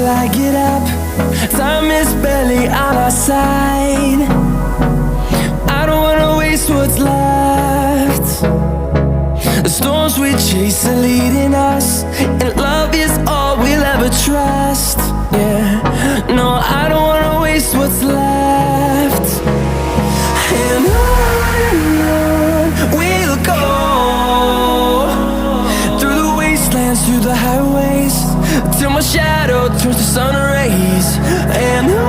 till I get up. Time is barely on our side. I don't wanna waste what's left. The storms we chase are leading us, and love is all we'll ever trust. Yeah, no, I don't wanna waste what's left. And on we'll go, through the wastelands, through the highways, till my shadow turns to sun rays. And